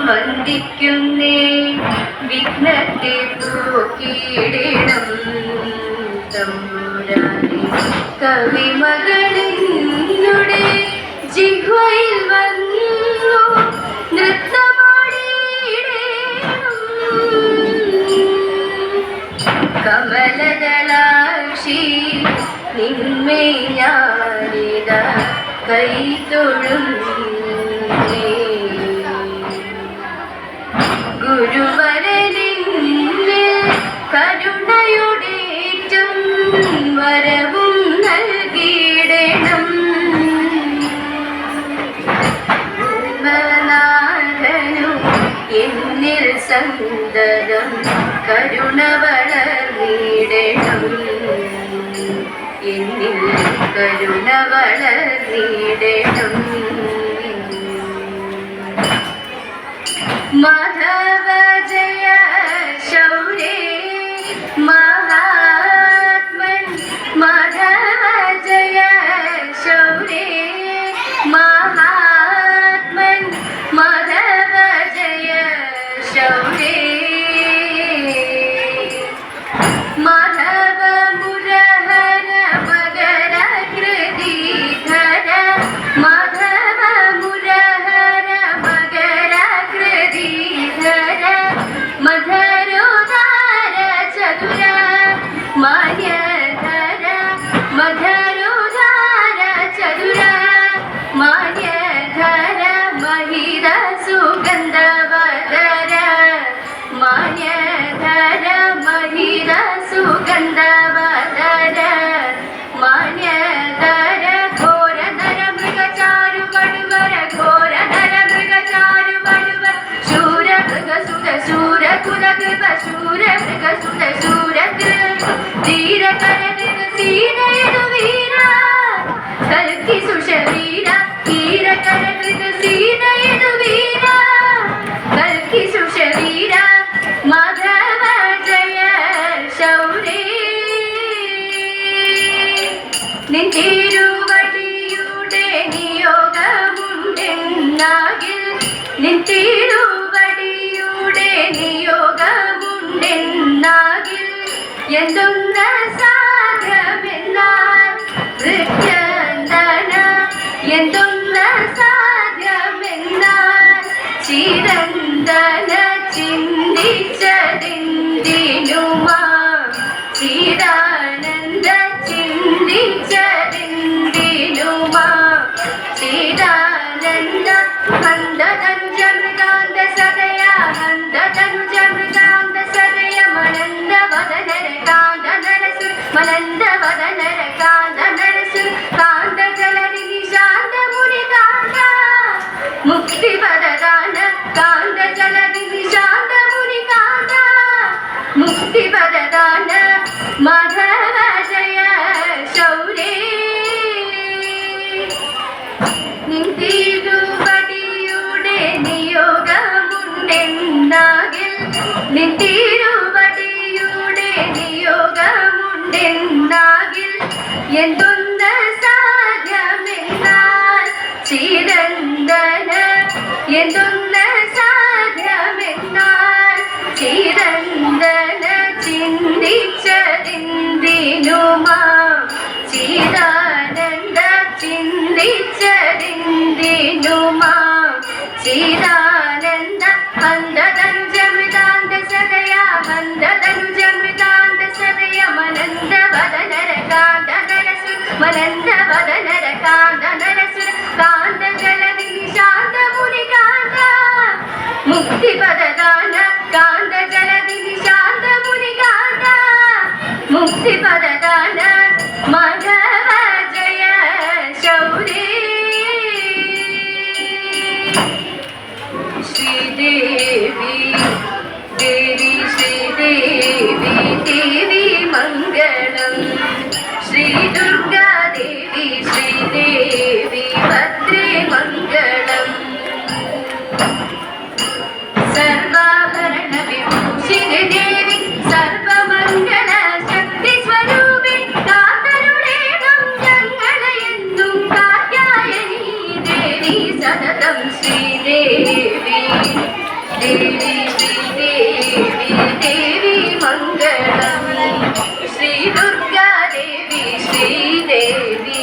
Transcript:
വന്ദിക്കുന്നേ വിഘ്നത്തെ പോക്കിയിടണം തമ്പുരാനെ. കവിമകളിനുടെ ജിഹ്വയിൽ വന്നു നൃത്തമാടിയിടണം. കമലദളാക്ഷി നിന്മേ ഞാനിത കൈതൊഴുന്നേ. ഗുരുവരനിന്നിൽ കരുണയുടേറ്റം വരവും നൽകിയിടണം. നാഥനു എന്നിൽ സന്തതം കരുണ വളർന്നിടണം. എന്നിൽ കരുണ വളർന്നിടണം. മാധവ ജയ ശൗരേ മഹാത്മൻ. മാധവ ജയ ശൗരേ മഹാത്മൻ. മാധവ ജയ ശൗരേ. മാധവ മുരഹര മകര കൃതിധര. മാധവ മുരഹര മകര കൃതിധര. മധരോദാര ചതുര മാന്യധര. മധരോദാര ചതുര മാന്യധര. മഹിത സുഗന്ധവദര മാന്യധര. മഹിത സുഗന്ധവദര മാന്യധര. ഘോരധര മൃഗചാരു വടുവര. ഘോരധര മൃഗചാരു വടുവര. ശൂരമൃഗസുത ശൂരകുലകൃപ. ശൂരമൃഗസുത ശൂരകൃപ. ധീരകരകൃത സീനയതു വീര. കൽക്കി സുഷവീര. ധീരകരകൃത സീനയതു വീര. കൽക്കി സുഷവീര. മാധവ ജയ ശൗരേ. നിന്തിരുവടിയുടെ നിയോഗമുണ്ടെന്നാകിൽ. നിന്തിരുവടിയുടെ നിയോഗമുണ്ടെന്നാകിൽ. എന്തൊന്ന സാധ്യമെന്നാൽ നൃത്യന്ദന. എന്തൊന്ന സാധ്യമെന്നാൽ ചിരന്തന. ചിന്തിച്ചതിന്തിനുമാ ചിദാനന്ദ. ചിന്തിച്ചതിന്തിനുമാ ചിദാനന്ദ. ഹന്തതനുജമൃഗാന്ത സദയ. ഹന്തതനുജമൃഗാന്ത സദയ. മനന്ദ വദനര കാന്ത നരസു. മനന്ദ വദനര കാന്ത നരസു. കാന്ത ജലനിധി ശാന്ത മുനി കാന്ത. മുക്തിപദദാന കാന്ത ജലനിധി ശാന്ത മുനി കാന്ത. മുക്തിപദദാന. മാധവ ജയ ശൗരേ. നിന്തിരുവടിയുടെ നിയോഗമുണ്ടെന്നാകിൽ. നിന്തിരുവടിയുടെ നിയോഗമുണ്ടെന്നാകിൽ. എന്തൊന്ന സാധ്യമെന്നാൽ ചിരന്തന. എന്തൊന്ന സാധ്യമെന്നാൽ ചിരന്തന. ചിന്തിച്ചതിന്തിനുമാ ചിദാനന്ദ. ചിന്തിച്ചതിന്തിനുമാ ചിദാനന്ദ. ഹന്തതനുജമൃഗാന്ത സദയ. ഹന്തതനുജമൃഗാന്ത സദയ. മനന്ദ വദനര കാന്ത നരസു. മനന്ദ വദനര കാന്ത നരസു. കാന്ത ജലനിധി ശാന്ത മുനി കാന്ത. മുക്തിപദദാന കാന്ത ജലനിധി ശാന്ത മുനി കാന്ത. മുക്തിപദദാന. മാധവ ജയ ശൗരേ. ശ്രീദേവി ദേവി ശ്രീദേവി ദേവി മംഗളം. ശ്രീ ദുർഗാദേവി ശ്രീദേവി ഭദ്രേ മംഗളം. സർവാഭരണ വിഭൂഷിത ദേവി സർവമംഗള ശക്തി സ്വരൂപി. കാത്തരുളേണം ഞങ്ങളെ എന്നും കാത്യായനി ദേവി സതതം ശ്രീദേവി. ദേവി ശ്രീദേവി ദേവി മംഗളം ശ്രീ ദുർഗാ ദേവി ശ്രീദേവി